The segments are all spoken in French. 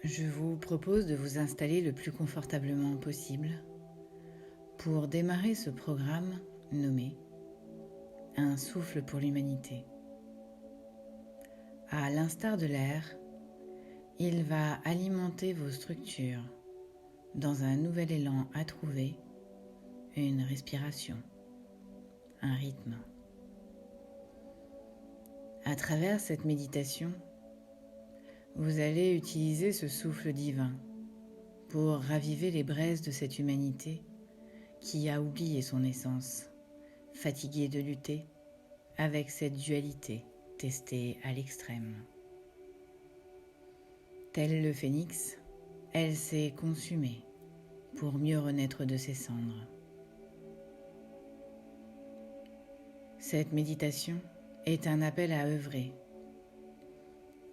Je vous propose de vous installer le plus confortablement possible pour démarrer ce programme nommé Un souffle pour l'humanité. À l'instar de l'air, il va alimenter vos structures dans un nouvel élan à trouver, une respiration, un rythme. À travers cette méditation, vous allez utiliser ce souffle divin pour raviver les braises de cette humanité qui a oublié son essence, fatiguée de lutter avec cette dualité testée à l'extrême. Tel le phénix, elle s'est consumée pour mieux renaître de ses cendres. Cette méditation est un appel à œuvrer.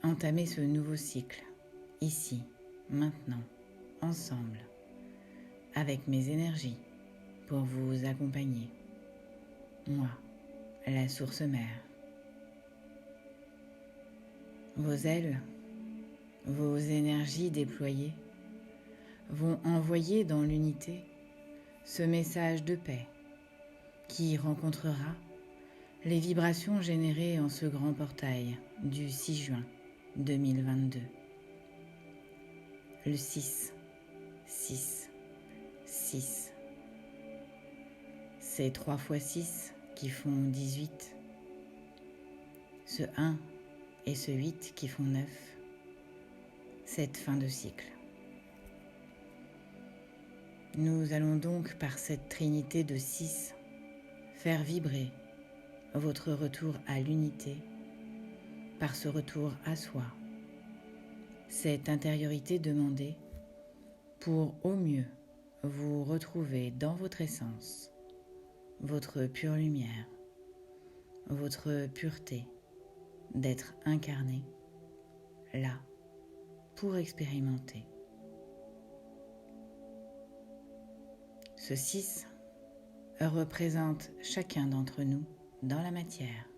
Entamer ce nouveau cycle, ici, maintenant, ensemble, avec mes énergies pour vous accompagner. Moi, la source mère. Vos ailes, vos énergies déployées vont envoyer dans l'unité ce message de paix qui rencontrera les vibrations générées en ce grand portail du 6 juin 2022. Le 6, 6, 6. C'est 3 fois 6 qui font 18. Ce 1 et ce 8 qui font 9. Cette fin de cycle. Nous allons donc par cette trinité de 6 faire vibrer votre retour à l'unité par ce retour à soi, cette intériorité demandée pour au mieux vous retrouver dans votre essence, votre pure lumière, votre pureté d'être incarné là pour expérimenter. Ce 6 représente chacun d'entre nous dans la matière,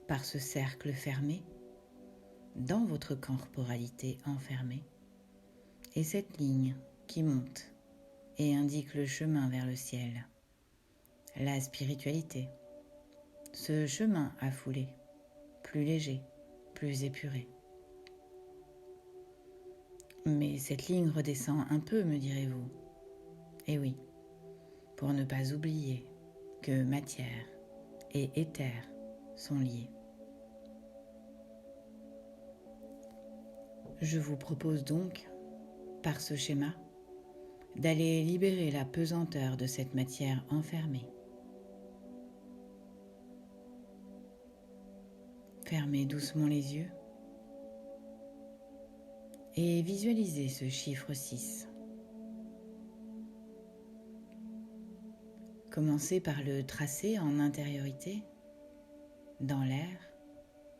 par ce cercle fermé, dans votre corporalité enfermée, et cette ligne qui monte et indique le chemin vers le ciel, la spiritualité, ce chemin à fouler, plus léger, plus épuré. Mais cette ligne redescend un peu, me direz-vous. Eh oui, pour ne pas oublier que matière et éther sont liés. Je vous propose donc, par ce schéma, d'aller libérer la pesanteur de cette matière enfermée. Fermez doucement les yeux et visualisez ce chiffre 6. Commencez par le tracer en intériorité, dans l'air,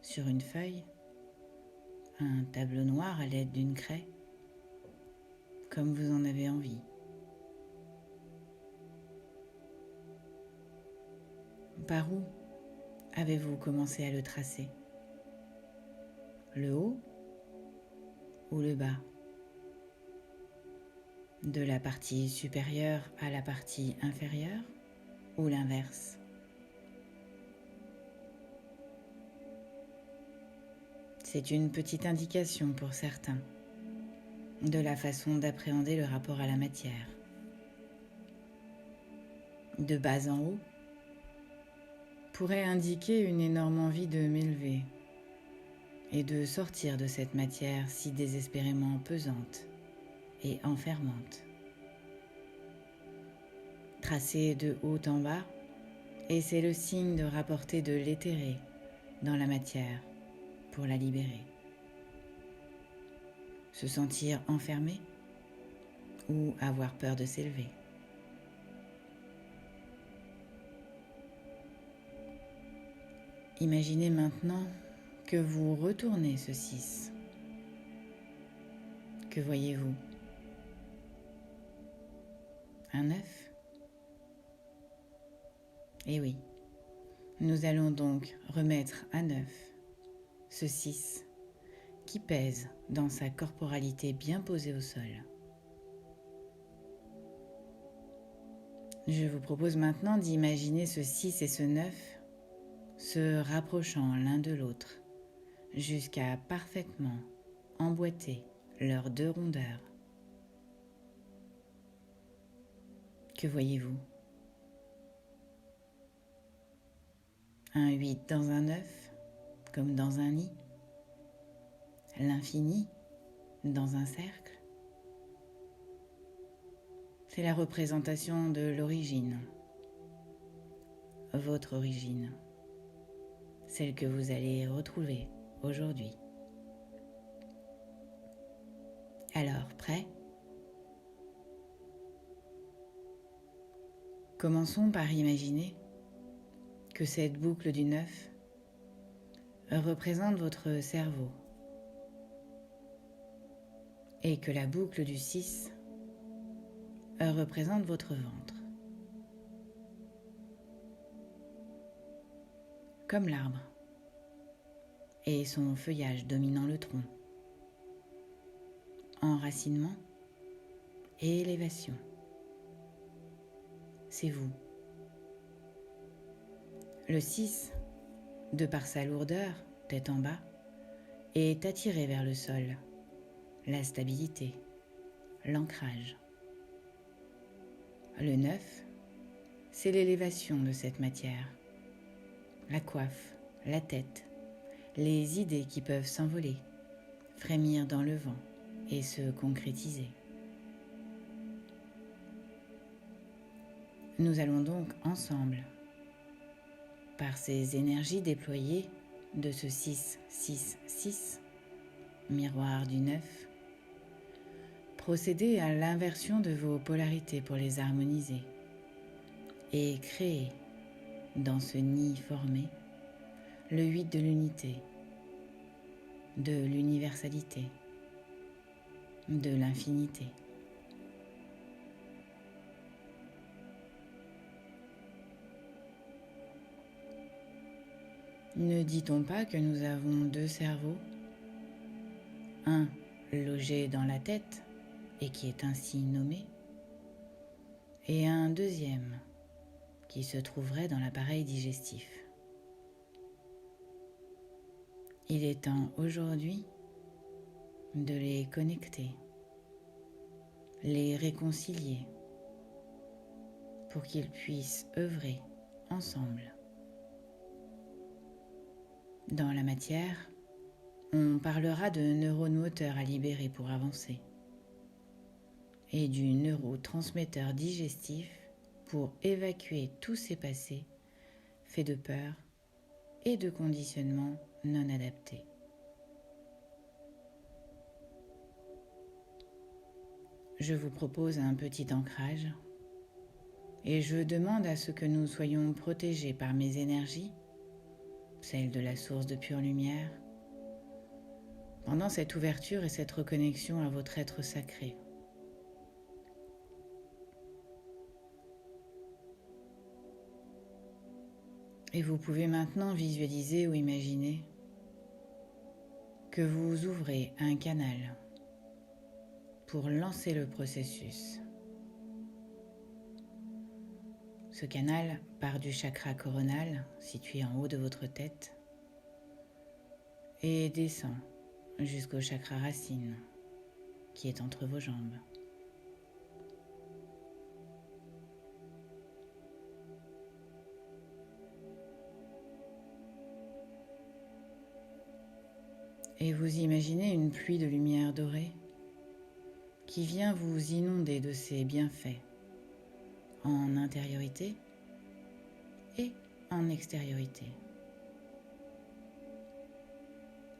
sur une feuille, un tableau noir à l'aide d'une craie, comme vous en avez envie. Par où avez-vous commencé à le tracer? Le haut ou le bas? De la partie supérieure à la partie inférieure ou l'inverse? C'est une petite indication pour certains de la façon d'appréhender le rapport à la matière. De bas en haut pourrait indiquer une énorme envie de m'élever et de sortir de cette matière si désespérément pesante et enfermante. Tracer de haut en bas, et c'est le signe de rapporter de l'éthéré dans la matière pour la libérer. Se sentir enfermé ou avoir peur de s'élever. Imaginez maintenant que vous retournez ce 6. Que voyez-vous? Un 9? Eh oui, nous allons donc remettre à 9 ce 6 qui pèse dans sa corporalité bien posée au sol. Je vous propose maintenant d'imaginer ce 6 et ce 9 se rapprochant l'un de l'autre jusqu'à parfaitement emboîter leurs deux rondeurs. Que voyez-vous? Un 8 dans un 9, comme dans un nid. L'infini dans un cercle. C'est la représentation de l'origine, votre origine, celle que vous allez retrouver aujourd'hui. Alors, prêt? Commençons par imaginer que cette boucle du 9 représente votre cerveau et que la boucle du 6 représente votre ventre. Comme l'arbre et son feuillage dominant le tronc. Enracinement et élévation. C'est vous. Le 6, de par sa lourdeur, tête en bas, est attiré vers le sol, la stabilité, l'ancrage. Le 9, c'est l'élévation de cette matière, la coiffe, la tête, les idées qui peuvent s'envoler, frémir dans le vent et se concrétiser. Nous allons donc ensemble, par ces énergies déployées de ce 6-6-6, miroir du 9, procéder à l'inversion de vos polarités pour les harmoniser et créer, dans ce nid formé, le 8 de l'unité, de l'universalité, de l'infinité. Ne dit-on pas que nous avons deux cerveaux, un logé dans la tête et qui est ainsi nommé, et un deuxième qui se trouverait dans l'appareil digestif. Il est temps aujourd'hui de les connecter, les réconcilier pour qu'ils puissent œuvrer ensemble. Dans la matière, on parlera de neurones moteurs à libérer pour avancer et du neurotransmetteur digestif pour évacuer tous ces passés faits de peur et de conditionnements non adaptés. Je vous propose un petit ancrage et je demande à ce que nous soyons protégés par mes énergies, celles de la source de pure lumière, pendant cette ouverture et cette reconnexion à votre être sacré. Et vous pouvez maintenant visualiser ou imaginer que vous ouvrez un canal pour lancer le processus. Ce canal part du chakra coronal, situé en haut de votre tête, et descend jusqu'au chakra racine, qui est entre vos jambes. Et vous imaginez une pluie de lumière dorée qui vient vous inonder de ses bienfaits en intériorité et en extériorité.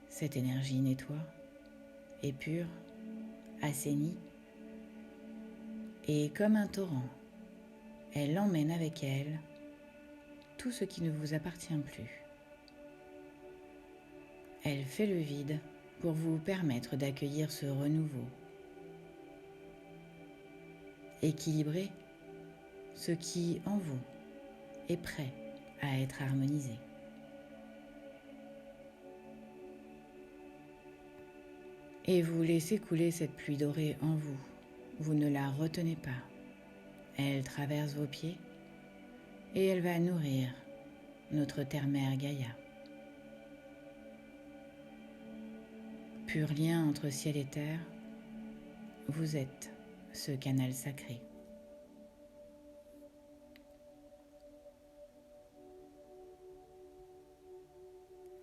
Cette énergie nettoie, épure, assainit et comme un torrent, elle emmène avec elle tout ce qui ne vous appartient plus. Elle fait le vide pour vous permettre d'accueillir ce renouveau. Équilibrez ce qui, en vous, est prêt à être harmonisé. Et vous laissez couler cette pluie dorée en vous. Vous ne la retenez pas. Elle traverse vos pieds et elle va nourrir notre terre-mère Gaïa. Pur lien entre ciel et terre, vous êtes ce canal sacré.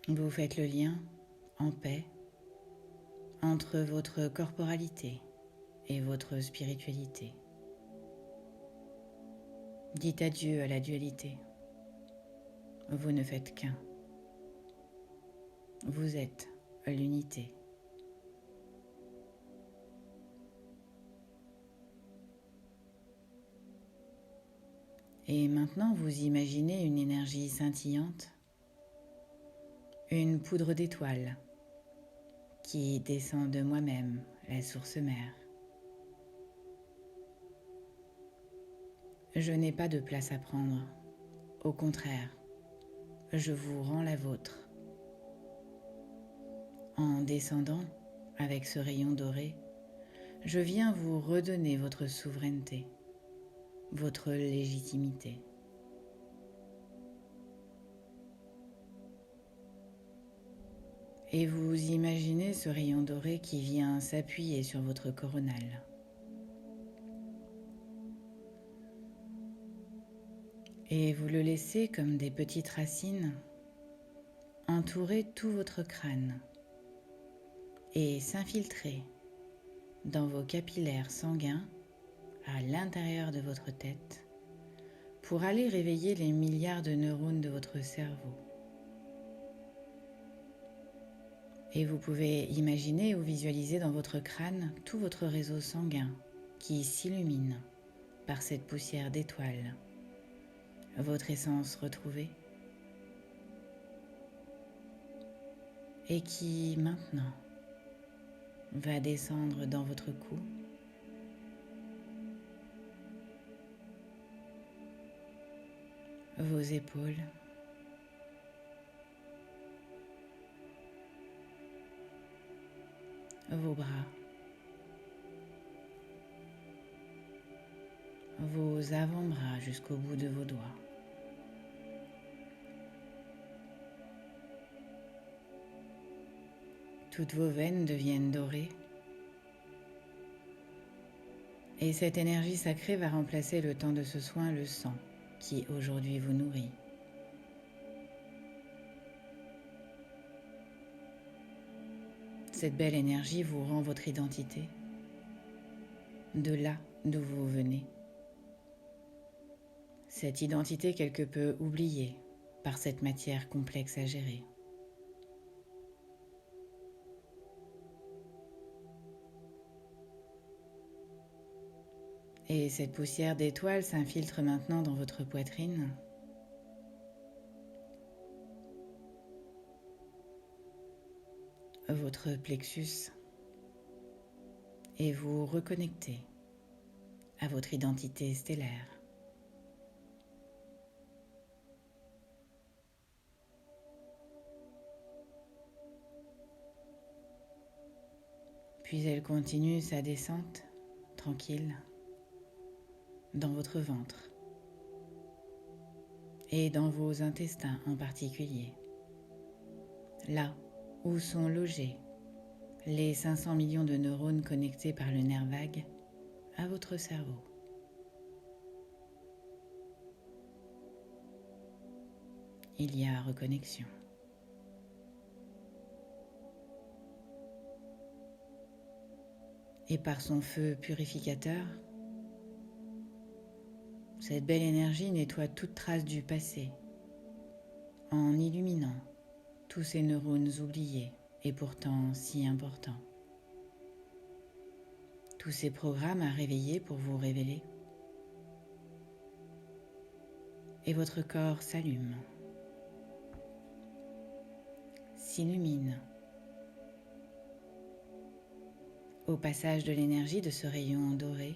Vous faites le lien en paix entre votre corporalité et votre spiritualité. Dites adieu à la dualité. Vous ne faites qu'un. Vous êtes l'unité. Et maintenant, vous imaginez une énergie scintillante, une poudre d'étoiles qui descend de moi-même, la source mère. Je n'ai pas de place à prendre. Au contraire, je vous rends la vôtre. En descendant avec ce rayon doré, je viens vous redonner votre souveraineté, votre légitimité. Et vous imaginez ce rayon doré qui vient s'appuyer sur votre coronale. Et vous le laissez comme des petites racines entourer tout votre crâne et s'infiltrer dans vos capillaires sanguins à l'intérieur de votre tête pour aller réveiller les milliards de neurones de votre cerveau. Et vous pouvez imaginer ou visualiser dans votre crâne tout votre réseau sanguin qui s'illumine par cette poussière d'étoiles, votre essence retrouvée, et qui maintenant va descendre dans votre cou, vos épaules, vos bras, vos avant-bras jusqu'au bout de vos doigts. Toutes vos veines deviennent dorées et cette énergie sacrée va remplacer le temps de ce soin le sang qui aujourd'hui vous nourrit. Cette belle énergie vous rend votre identité, de là d'où vous venez. Cette identité quelque peu oubliée par cette matière complexe à gérer. Et cette poussière d'étoiles s'infiltre maintenant dans votre poitrine. Votre plexus. Et vous reconnectez à votre identité stellaire. Puis elle continue sa descente, tranquille, dans votre ventre et dans vos intestins en particulier, là où sont logés les 500 millions de neurones connectés par le nerf vague à votre cerveau. Il y a reconnexion. Et par son feu purificateur, cette belle énergie nettoie toute trace du passé en illuminant tous ces neurones oubliés et pourtant si importants. Tous ces programmes à réveiller pour vous révéler. Et votre corps s'allume, s'illumine au passage de l'énergie de ce rayon doré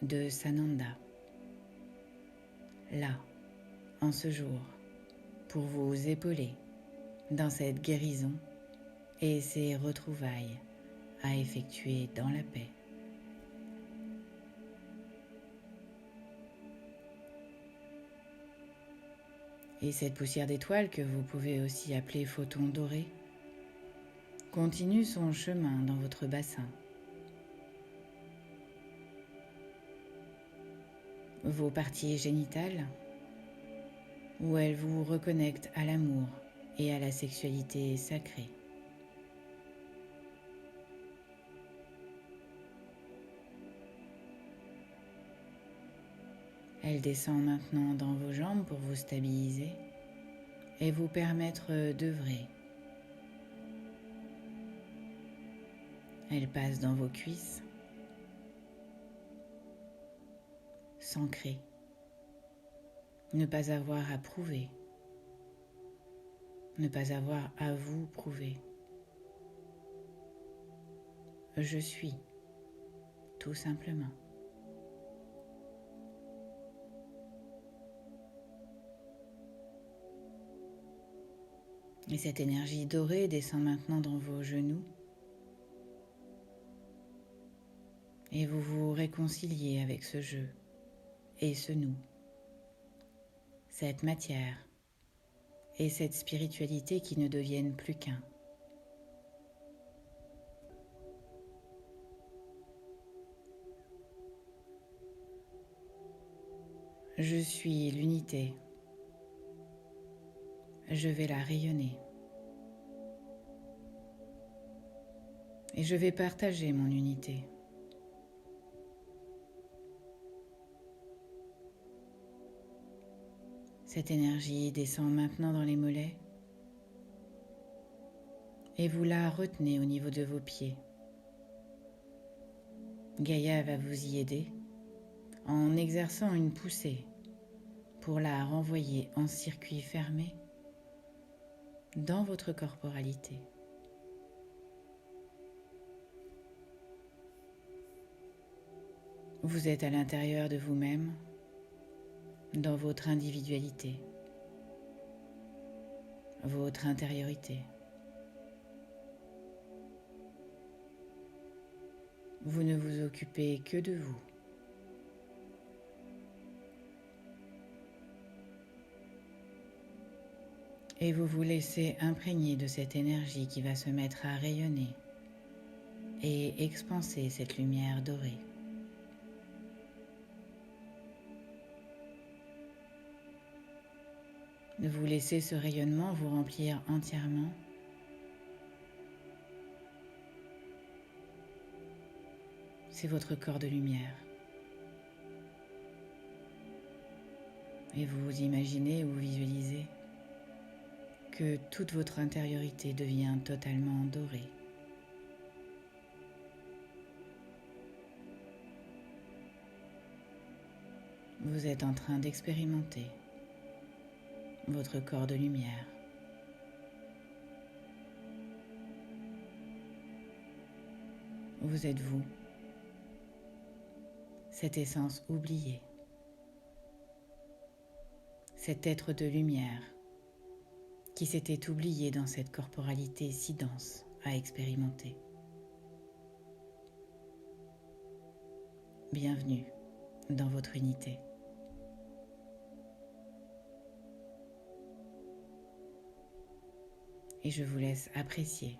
de Sananda. Là, en ce jour, pour vous épauler dans cette guérison et ces retrouvailles à effectuer dans la paix. Et cette poussière d'étoiles, que vous pouvez aussi appeler photon doré, continue son chemin dans votre bassin. Vos parties génitales, où elles vous reconnectent à l'amour et à la sexualité sacrée. Elle descend maintenant dans vos jambes pour vous stabiliser et vous permettre d'œuvrer. Elle passe dans vos cuisses, s'ancrer, ne pas avoir à prouver, ne pas avoir à vous prouver. Je suis, tout simplement. Et cette énergie dorée descend maintenant dans vos genoux et vous vous réconciliez avec ce jeu et ce nous, cette matière et cette spiritualité qui ne deviennent plus qu'un. Je suis l'unité. Je vais la rayonner. Et je vais partager mon unité. Cette énergie descend maintenant dans les mollets et vous la retenez au niveau de vos pieds. Gaïa va vous y aider en exerçant une poussée pour la renvoyer en circuit fermé dans votre corporalité. Vous êtes à l'intérieur de vous-même, dans votre individualité, votre intériorité. Vous ne vous occupez que de vous. Et vous vous laissez imprégner de cette énergie qui va se mettre à rayonner et expanser cette lumière dorée. Vous laissez ce rayonnement vous remplir entièrement. C'est votre corps de lumière. Et vous imaginez ou visualisez que toute votre intériorité devient totalement dorée. Vous êtes en train d'expérimenter votre corps de lumière. Vous êtes vous, cette essence oubliée, cet être de lumière qui s'était oublié dans cette corporalité si dense à expérimenter. Bienvenue dans votre unité. Et je vous laisse apprécier,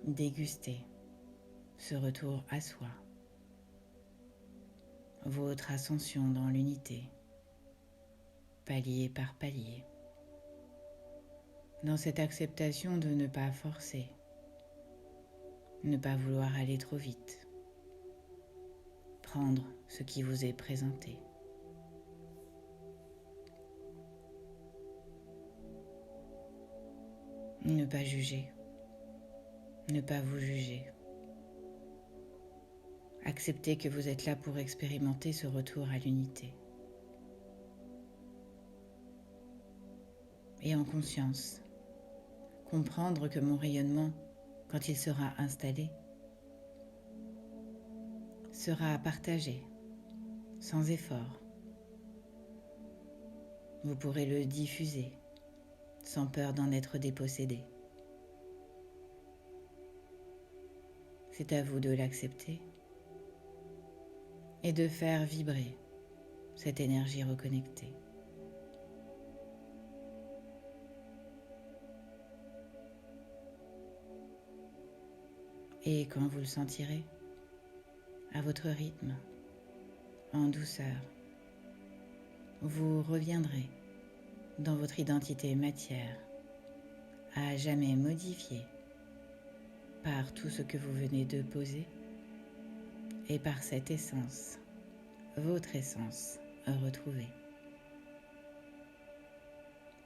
déguster ce retour à soi, votre ascension dans l'unité, palier par palier, dans cette acceptation de ne pas forcer, ne pas vouloir aller trop vite, prendre ce qui vous est présenté. Ne pas juger, ne pas vous juger. Acceptez que vous êtes là pour expérimenter ce retour à l'unité. Et en conscience, comprendre que mon rayonnement, quand il sera installé, sera partagé, sans effort. Vous pourrez le diffuser, sans peur d'en être dépossédé. C'est à vous de l'accepter et de faire vibrer cette énergie reconnectée. Et quand vous le sentirez, à votre rythme, en douceur, vous reviendrez dans votre identité matière, à jamais modifiée par tout ce que vous venez de poser et par cette essence, votre essence retrouvée.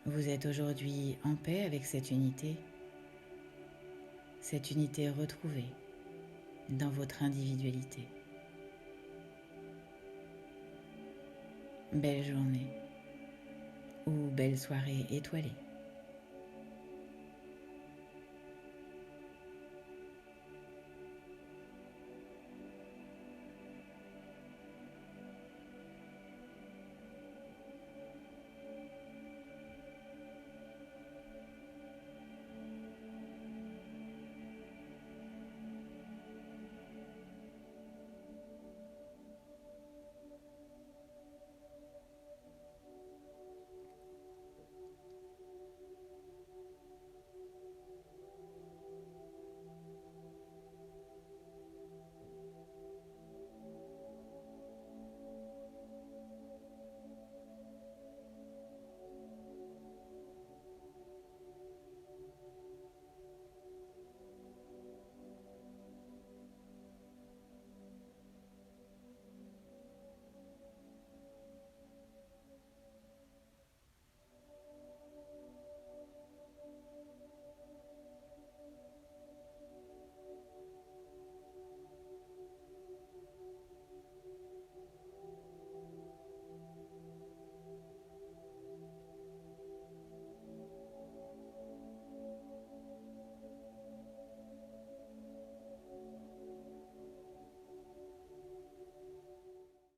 Vous êtes aujourd'hui en paix avec cette unité retrouvée dans votre individualité. Belle journée ou belle soirée étoilée.